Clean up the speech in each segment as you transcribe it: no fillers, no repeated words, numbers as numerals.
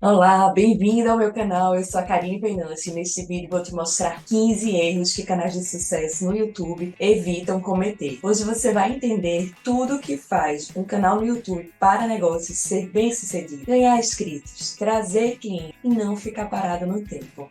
Olá, bem-vindo ao meu canal. Eu sou a Karine Venâncio e neste vídeo vou te mostrar 15 erros que canais de sucesso no YouTube evitam cometer. Hoje você vai entender tudo o que faz um canal no YouTube para negócios ser bem-sucedido, ganhar inscritos, trazer clientes e não ficar parado no tempo.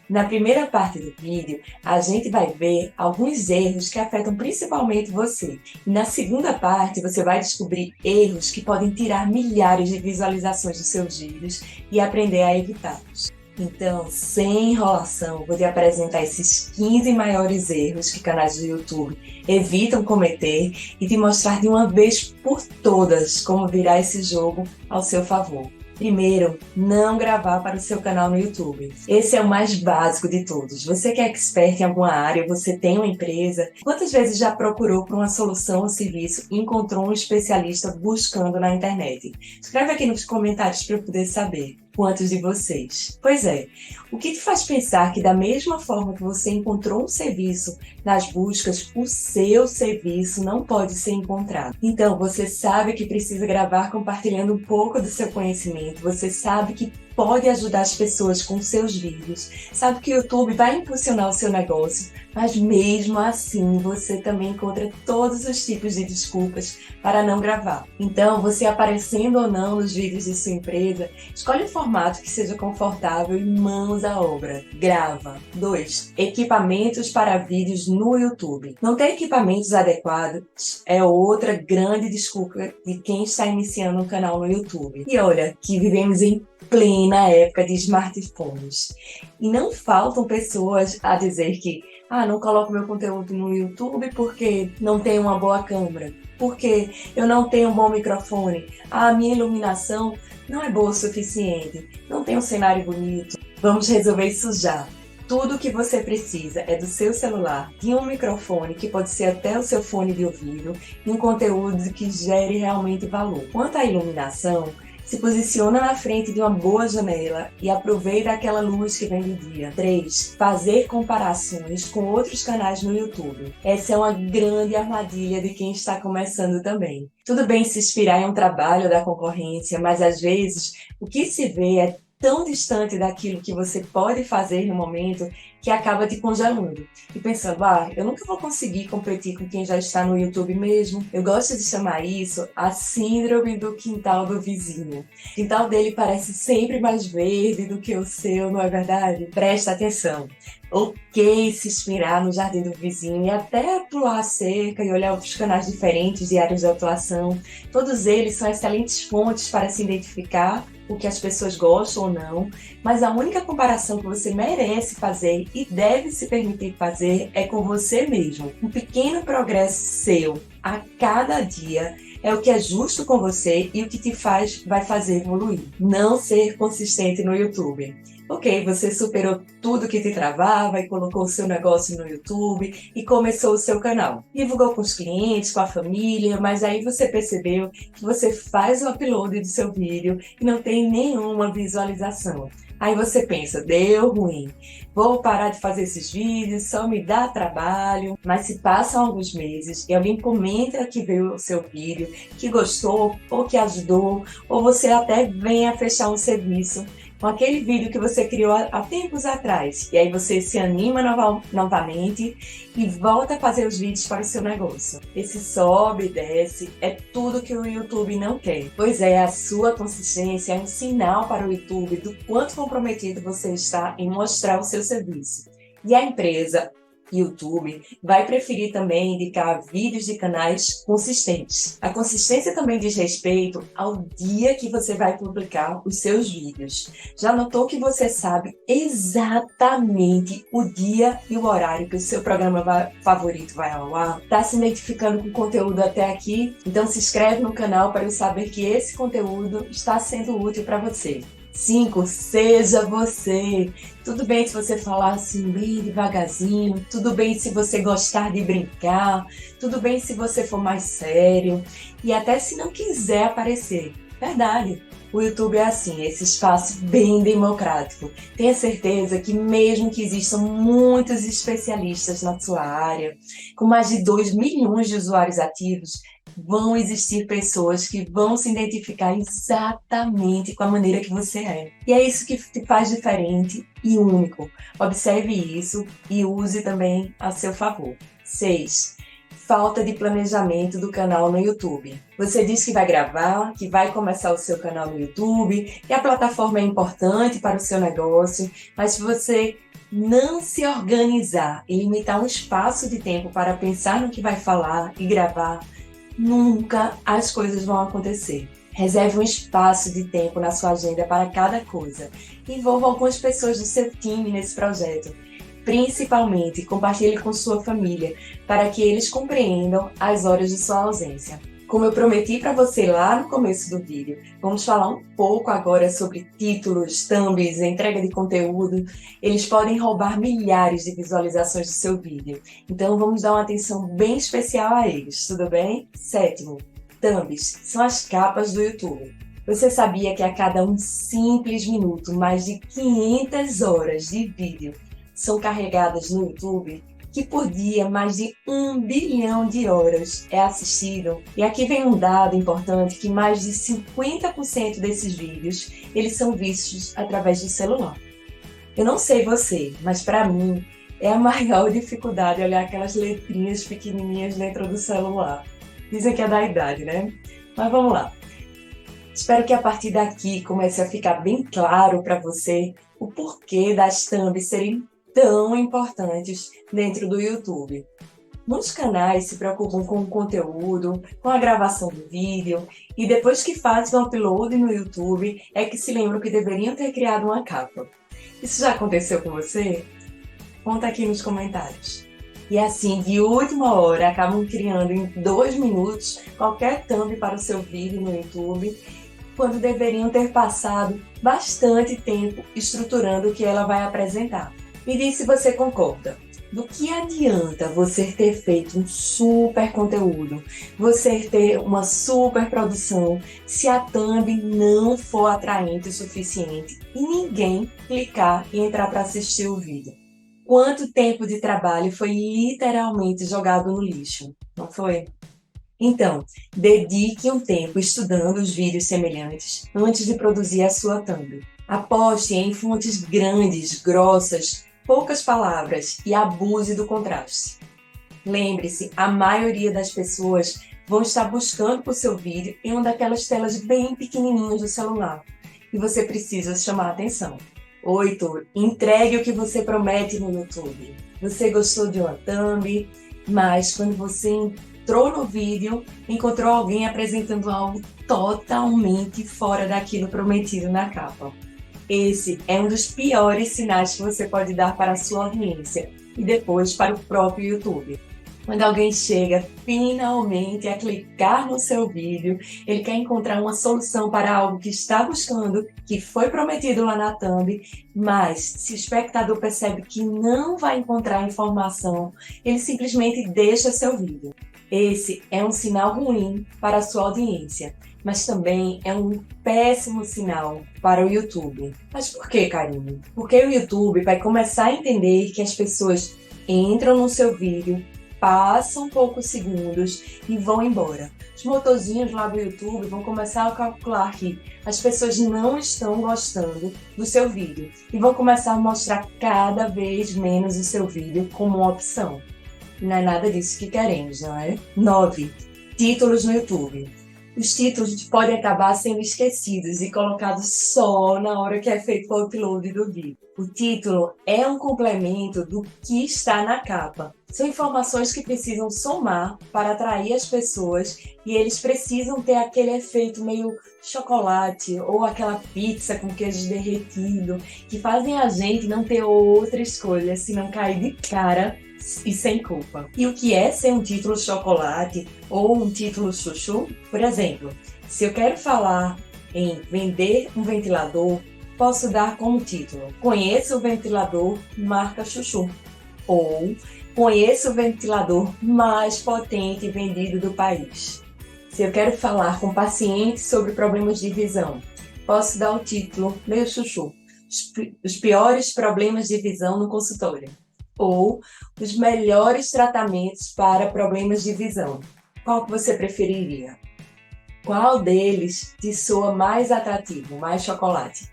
Na primeira parte do vídeo, a gente vai ver alguns erros que afetam principalmente você. E na segunda parte, você vai descobrir erros que podem tirar milhares de visualizações dos seus vídeos e aprender a evitá-los. Então, sem enrolação, vou te apresentar esses 15 maiores erros que canais do YouTube evitam cometer e te mostrar de uma vez por todas como virar esse jogo ao seu favor. Primeiro, não gravar para o seu canal no YouTube. Esse é o mais básico de todos. Você que é expert em alguma área, você tem uma empresa, quantas vezes já procurou por uma solução ou serviço e encontrou um especialista buscando na internet? Escreve aqui nos comentários para eu poder saber. Quantos de vocês? Pois é, o que te faz pensar que da mesma forma que você encontrou um serviço nas buscas, o seu serviço não pode ser encontrado? Então, você sabe que precisa gravar compartilhando um pouco do seu conhecimento, você sabe que pode ajudar as pessoas com seus vídeos, sabe que o YouTube vai impulsionar o seu negócio, mas mesmo assim você também encontra todos os tipos de desculpas para não gravar. Então, você aparecendo ou não nos vídeos de sua empresa, escolhe um formato que seja confortável e mãos à obra. Grava. 2. Equipamentos para vídeos no YouTube. Não ter equipamentos adequados é outra grande desculpa de quem está iniciando um canal no YouTube. E olha, que vivemos em plena época de smartphones. E não faltam pessoas a dizer que não coloco meu conteúdo no YouTube porque não tenho uma boa câmera, porque eu não tenho um bom microfone, a minha iluminação não é boa o suficiente, não tem um cenário bonito. Vamos resolver isso já. Tudo o que você precisa é do seu celular, de um microfone, que pode ser até o seu fone de ouvido, e um conteúdo que gere realmente valor. Quanto à iluminação, se posiciona na frente de uma boa janela e aproveita aquela luz que vem do dia. 3. Fazer comparações com outros canais no YouTube. Essa é uma grande armadilha de quem está começando também. Tudo bem se inspirar em um trabalho da concorrência, mas às vezes o que se vê é tão distante daquilo que você pode fazer no momento que acaba te congelando. E pensando, eu nunca vou conseguir competir com quem já está no YouTube mesmo. Eu gosto de chamar isso a síndrome do quintal do vizinho. O quintal dele parece sempre mais verde do que o seu, não é verdade? Presta atenção. Ok se inspirar no jardim do vizinho e até pular a cerca e olhar outros canais diferentes de áreas de atuação. Todos eles são excelentes fontes para se identificar o que as pessoas gostam ou não, mas a única comparação que você merece fazer e deve se permitir fazer é com você mesmo. Um pequeno progresso seu a cada dia é o que é justo com você e o que vai fazer evoluir. Não ser consistente no YouTube. Ok, você superou tudo que te travava e colocou o seu negócio no YouTube e começou o seu canal. Divulgou com os clientes, com a família, mas aí você percebeu que você faz o upload do seu vídeo e não tem nenhuma visualização. Aí você pensa, deu ruim, vou parar de fazer esses vídeos, só me dá trabalho. Mas se passam alguns meses e alguém comenta que viu o seu vídeo, que gostou ou que ajudou, ou você até vem a fechar um serviço com aquele vídeo que você criou há tempos atrás. E aí você se anima novamente e volta a fazer os vídeos para o seu negócio. Esse sobe e desce é tudo que o YouTube não quer. Pois é, a sua consistência é um sinal para o YouTube do quanto comprometido você está em mostrar o seu serviço. E a empresa YouTube vai preferir também indicar vídeos de canais consistentes. A consistência também diz respeito ao dia que você vai publicar os seus vídeos. Já notou que você sabe exatamente o dia e o horário que o seu programa favorito vai ao ar? Está se identificando com o conteúdo até aqui? Então se inscreve no canal para eu saber que esse conteúdo está sendo útil para você. 5. Seja você. Tudo bem se você falar assim bem devagarzinho, tudo bem se você gostar de brincar, tudo bem se você for mais sério e até se não quiser aparecer. Verdade. O YouTube é assim, esse espaço bem democrático. Tenha certeza que mesmo que existam muitos especialistas na sua área, com mais de 2 milhões de usuários ativos, vão existir pessoas que vão se identificar exatamente com a maneira que você é. E é isso que te faz diferente e único. Observe isso e use também a seu favor. 6. Falta de planejamento do canal no YouTube. Você diz que vai gravar, que vai começar o seu canal no YouTube, que a plataforma é importante para o seu negócio, mas se você não se organizar e limitar um espaço de tempo para pensar no que vai falar e gravar, nunca as coisas vão acontecer. Reserve um espaço de tempo na sua agenda para cada coisa. Envolva algumas pessoas do seu time nesse projeto. Principalmente, compartilhe com sua família, para que eles compreendam as horas de sua ausência. Como eu prometi para você lá no começo do vídeo, vamos falar um pouco agora sobre títulos, thumbs, entrega de conteúdo. Eles podem roubar milhares de visualizações do seu vídeo, então vamos dar uma atenção bem especial a eles, tudo bem? 7. Thumbs são as capas do YouTube. Você sabia que a cada um simples minuto, mais de 500 horas de vídeo são carregadas no YouTube, que por dia mais de 1 bilhão de horas é assistido. E aqui vem um dado importante, que mais de 50% desses vídeos, eles são vistos através do celular. Eu não sei você, mas para mim é a maior dificuldade olhar aquelas letrinhas pequenininhas dentro do celular. Dizem que é da idade, né? Mas vamos lá. Espero que a partir daqui comece a ficar bem claro para você o porquê das thumbs serem tão importantes dentro do YouTube. Muitos canais se preocupam com o conteúdo, com a gravação do vídeo, e depois que fazem o upload no YouTube, é que se lembram que deveriam ter criado uma capa. Isso já aconteceu com você? Conta aqui nos comentários. E assim, de última hora, acabam criando em 2 minutos qualquer thumb para o seu vídeo no YouTube, quando deveriam ter passado bastante tempo estruturando o que ela vai apresentar. Me diz se você concorda. Do que adianta você ter feito um super conteúdo, você ter uma super produção, se a thumb não for atraente o suficiente e ninguém clicar e entrar para assistir o vídeo? Quanto tempo de trabalho foi literalmente jogado no lixo, não foi? Então, dedique um tempo estudando os vídeos semelhantes antes de produzir a sua thumb. Aposte em fontes grandes, grossas, poucas palavras e abuse do contraste. Lembre-se, a maioria das pessoas vão estar buscando por seu vídeo em uma daquelas telas bem pequenininhas do celular e você precisa chamar a atenção. 8. Entregue o que você promete no YouTube. Você gostou de uma thumb, mas quando você entrou no vídeo, encontrou alguém apresentando algo totalmente fora daquilo prometido na capa. Esse é um dos piores sinais que você pode dar para a sua audiência e depois para o próprio YouTube. Quando alguém chega finalmente a clicar no seu vídeo, ele quer encontrar uma solução para algo que está buscando, que foi prometido lá na thumb, mas se o espectador percebe que não vai encontrar informação, ele simplesmente deixa seu vídeo. Esse é um sinal ruim para a sua audiência, mas também é um péssimo sinal para o YouTube. Mas por que, Karine? Porque o YouTube vai começar a entender que as pessoas entram no seu vídeo, passam poucos segundos e vão embora. Os motorzinhos lá do YouTube vão começar a calcular que as pessoas não estão gostando do seu vídeo e vão começar a mostrar cada vez menos o seu vídeo como uma opção. Não é nada disso que queremos, não é? 9. Títulos no YouTube. Os títulos podem acabar sendo esquecidos e colocados só na hora que é feito o upload do vídeo. O título é um complemento do que está na capa. São informações que precisam somar para atrair as pessoas e eles precisam ter aquele efeito meio chocolate ou aquela pizza com queijo derretido que fazem a gente não ter outra escolha senão cair de cara e sem culpa. E o que é ser um título chocolate ou um título chuchu? Por exemplo, se eu quero falar em vender um ventilador, posso dar como título: conheça o ventilador marca chuchu. Ou conheça o ventilador mais potente vendido do país. Se eu quero falar com pacientes sobre problemas de visão, posso dar o título meio chuchu: os piores problemas de visão no consultório. Ou os melhores tratamentos para problemas de visão. Qual que você preferiria? Qual deles te soa mais atrativo, mais chocolate?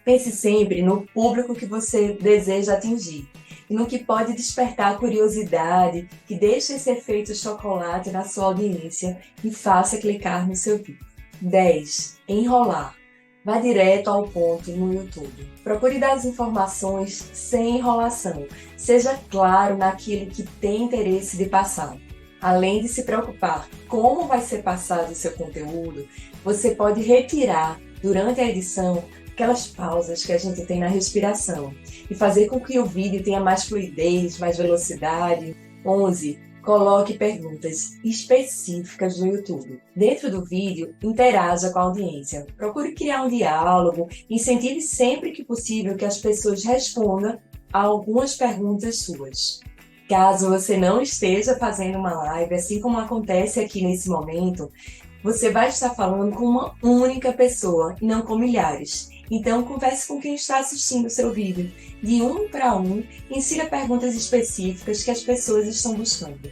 Pense sempre no público que você deseja atingir e no que pode despertar a curiosidade, que deixe esse efeito chocolate na sua audiência e faça clicar no seu vídeo. 10. Enrolar. Vá direto ao ponto no YouTube. Procure dar as informações sem enrolação. Seja claro naquilo que tem interesse de passar. Além de se preocupar como vai ser passado o seu conteúdo, você pode retirar, durante a edição, aquelas pausas que a gente tem na respiração e fazer com que o vídeo tenha mais fluidez, mais velocidade. 11. Coloque perguntas específicas no YouTube. Dentro do vídeo, interaja com a audiência. Procure criar um diálogo, incentive sempre que possível que as pessoas respondam a algumas perguntas suas. Caso você não esteja fazendo uma live, assim como acontece aqui nesse momento, você vai estar falando com uma única pessoa e não com milhares. Então, converse com quem está assistindo o seu vídeo, de um para um, e insira perguntas específicas que as pessoas estão buscando.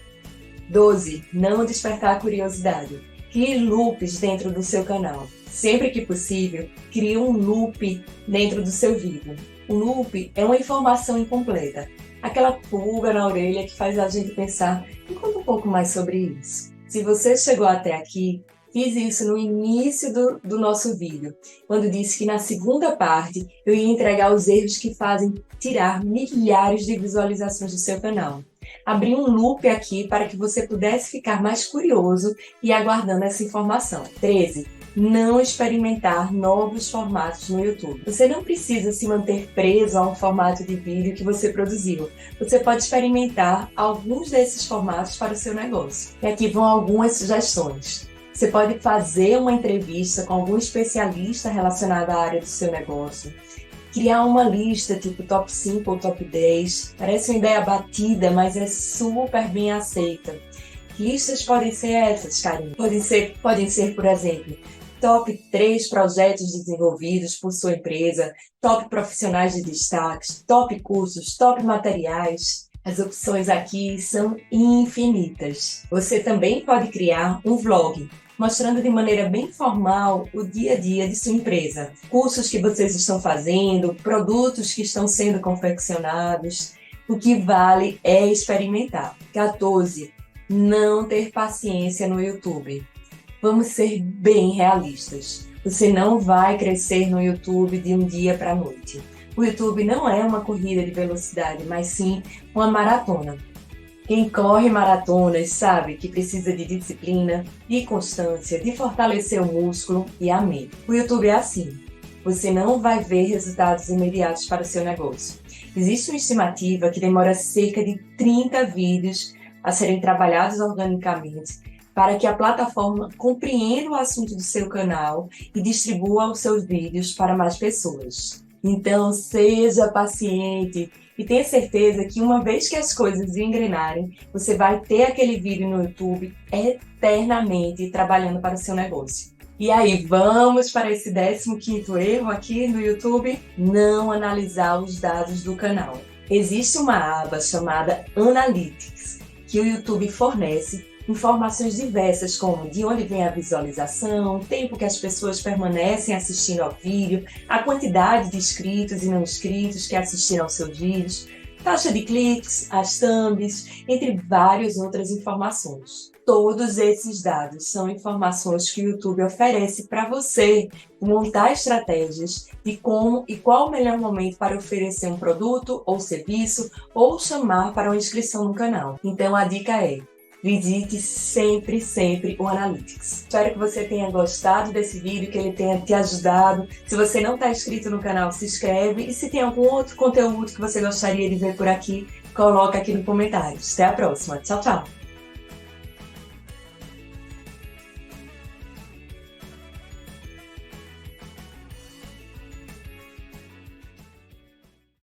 12. Não despertar a curiosidade. Crie loops dentro do seu canal. Sempre que possível, crie um loop dentro do seu vídeo. O loop é uma informação incompleta, aquela pulga na orelha que faz a gente pensar, me conta um pouco mais sobre isso. Se você chegou até aqui, fiz isso no início do nosso vídeo, quando disse que na segunda parte eu ia entregar os erros que fazem tirar milhares de visualizações do seu canal. Abri um loop aqui para que você pudesse ficar mais curioso e aguardando essa informação. 13. Não experimentar novos formatos no YouTube. Você não precisa se manter preso a um formato de vídeo que você produziu. Você pode experimentar alguns desses formatos para o seu negócio. E aqui vão algumas sugestões. Você pode fazer uma entrevista com algum especialista relacionado à área do seu negócio. Criar uma lista tipo top 5 ou top 10. Parece uma ideia batida, mas é super bem aceita. Listas podem ser essas, Karine. Podem ser, por exemplo, top 3 projetos desenvolvidos por sua empresa, top profissionais de destaques, top cursos, top materiais. As opções aqui são infinitas. Você também pode criar um vlog, mostrando de maneira bem formal o dia a dia de sua empresa, cursos que vocês estão fazendo, produtos que estão sendo confeccionados. O que vale é experimentar. 14. Não ter paciência no YouTube. Vamos ser bem realistas. Você não vai crescer no YouTube de um dia para a noite. O YouTube não é uma corrida de velocidade, mas sim uma maratona. Quem corre maratonas sabe que precisa de disciplina, de constância, de fortalecer o músculo e a mente. O YouTube é assim. Você não vai ver resultados imediatos para o seu negócio. Existe uma estimativa que demora cerca de 30 vídeos a serem trabalhados organicamente para que a plataforma compreenda o assunto do seu canal e distribua os seus vídeos para mais pessoas. Então, seja paciente e tenha certeza que uma vez que as coisas engrenarem, você vai ter aquele vídeo no YouTube eternamente trabalhando para o seu negócio. E aí, vamos para esse 15º erro aqui no YouTube? Não analisar os dados do canal. Existe uma aba chamada Analytics, que o YouTube fornece informações diversas como de onde vem a visualização, o tempo que as pessoas permanecem assistindo ao vídeo, a quantidade de inscritos e não inscritos que assistiram aos seus vídeos, taxa de cliques, as thumbs, entre várias outras informações. Todos esses dados são informações que o YouTube oferece para você montar estratégias de como e qual o melhor momento para oferecer um produto ou serviço ou chamar para uma inscrição no canal. Então a dica é: visite sempre o Analytics. Espero que você tenha gostado desse vídeo, que ele tenha te ajudado. Se você não está inscrito no canal, se inscreve. E se tem algum outro conteúdo que você gostaria de ver por aqui, coloca aqui nos comentários. Até a próxima. Tchau, tchau!